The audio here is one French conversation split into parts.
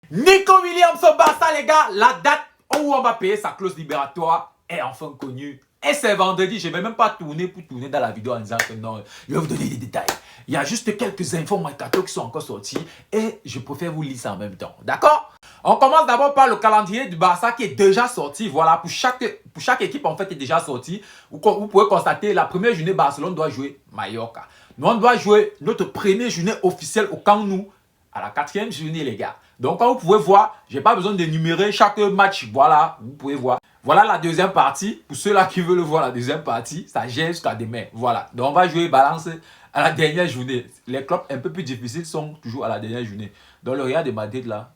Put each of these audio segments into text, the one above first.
Nico Williams au Barça, les gars. La date où on va payer sa clause libératoire est enfin connue. Et c'est vendredi. Je ne vais même pas tourner pour tourner dans la vidéo en disant que non, je vais vous donner des détails. Il y a juste quelques infos mercato qui sont encore sorties et je préfère vous lire ça en même temps. D'accord? On commence d'abord par le calendrier du Barça qui est déjà sorti. Voilà, pour chaque équipe en fait est déjà sorti. Vous pouvez constater la première journée, Barcelone doit jouer Mallorca. Nous, on doit jouer notre première journée officielle au Camp Nou à la 4e journée, les gars. Donc, comme vous pouvez voir, je n'ai pas besoin de numérer chaque match. Voilà, vous pouvez voir. Voilà la deuxième partie. Pour ceux-là qui veulent voir la deuxième partie, ça gère jusqu'à demain. Voilà. Donc, on va jouer balance à la dernière journée. Les clubs un peu plus difficiles sont toujours à la dernière journée. Donc, le Real de Madrid, là,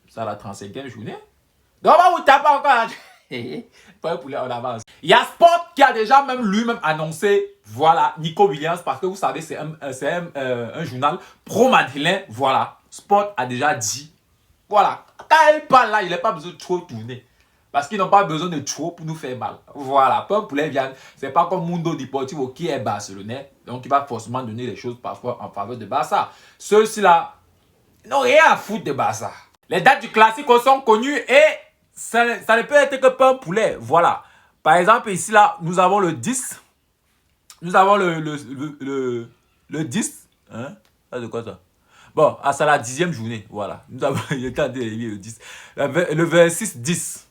c'est à la 35e journée. Donc, on va vous taper encore. Pas pour on avance. Il y a Sport qui a déjà même lui-même annoncé, voilà, Nico Williams, parce que vous savez, c'est un journal pro-madrilène. Voilà, Sport a déjà dit, voilà, quand il parle là, il n'a pas besoin de trop tourner. Parce qu'ils n'ont pas besoin de trop pour nous faire mal. Voilà, peu pour les viandes, c'est pas comme Mundo Deportivo qui est barcelonais. Donc, il va forcément donner les choses parfois en faveur de Barça. Ceux-ci là n'ont rien à foutre de Barça. Les dates du classique sont connues et ça ne peut être que pain poulet. Voilà. Par exemple, ici, là, nous avons le 10. Nous avons le 10. Hein? Ça, c'est quoi ça? Bon, c'est la 10e journée. Voilà. Nous avons le 10. Le 26-10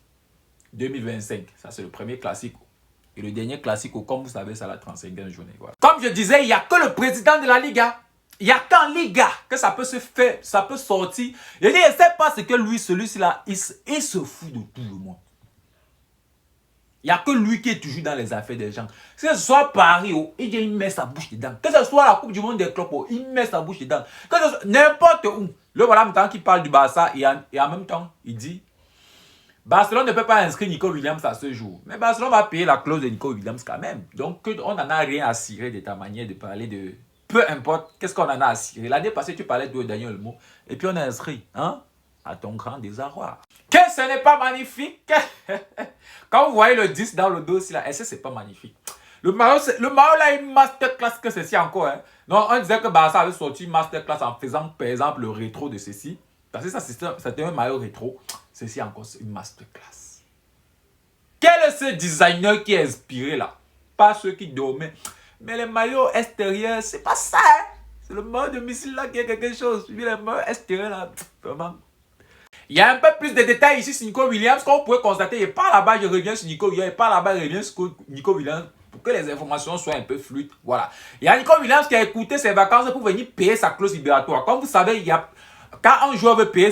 2025. Ça, c'est le premier classique. Et le dernier classique, comme vous savez, c'est la 35e journée. Voilà. Comme je disais, il n'y a que le président de la Liga. Il n'y a qu'en Liga que ça peut se faire, ça peut sortir. Je dis, je ne sais pas ce que lui, celui-là, il se fout de tout le monde. Il n'y a que lui qui est toujours dans les affaires des gens. Que ce soit Paris, il met sa bouche dedans. Que ce soit la Coupe du Monde des clubs, il met sa bouche dedans. Que ce soit n'importe où. Le voilà maintenant qui parle du Barça et en même temps, il dit Barcelone ne peut pas inscrire Nico Williams à ce jour. Mais Barcelone va payer la clause de Nico Williams quand même. Donc, on n'en a rien à cirer de ta manière de parler de... Peu importe, qu'est-ce qu'on en a à cirer. L'année passée, tu parlais de Daniel Olmo. Et puis, on a inscrit, hein, à ton grand désarroi. Que ce n'est pas magnifique. Quand vous voyez le 10 dans le dossier, là, est-ce que c'est pas magnifique? Le Mario là, une masterclass que ceci encore. Hein. Non, on disait que Barça avait sorti une masterclass en faisant, par exemple, le rétro de ceci. Parce que ça, c'était un maillot rétro. Ceci encore, c'est une masterclass. Quel est ce designer qui est inspiré là? Pas ceux qui dormaient. Mais les maillots extérieurs, c'est pas ça. Hein? C'est le maillot de missile là qui est quelque chose. Puis les maillots extérieurs là, vraiment. Il y a un peu plus de détails ici sur Nico Williams. Comme vous pouvez constater, il part là-bas, je reviens sur Nico Williams. Il part là-bas, je reviens sur Nico Williams. Pour que les informations soient un peu fluides. Voilà. Il y a Nico Williams qui a écouté ses vacances pour venir payer sa clause libératoire. Comme vous savez, quand un joueur veut payer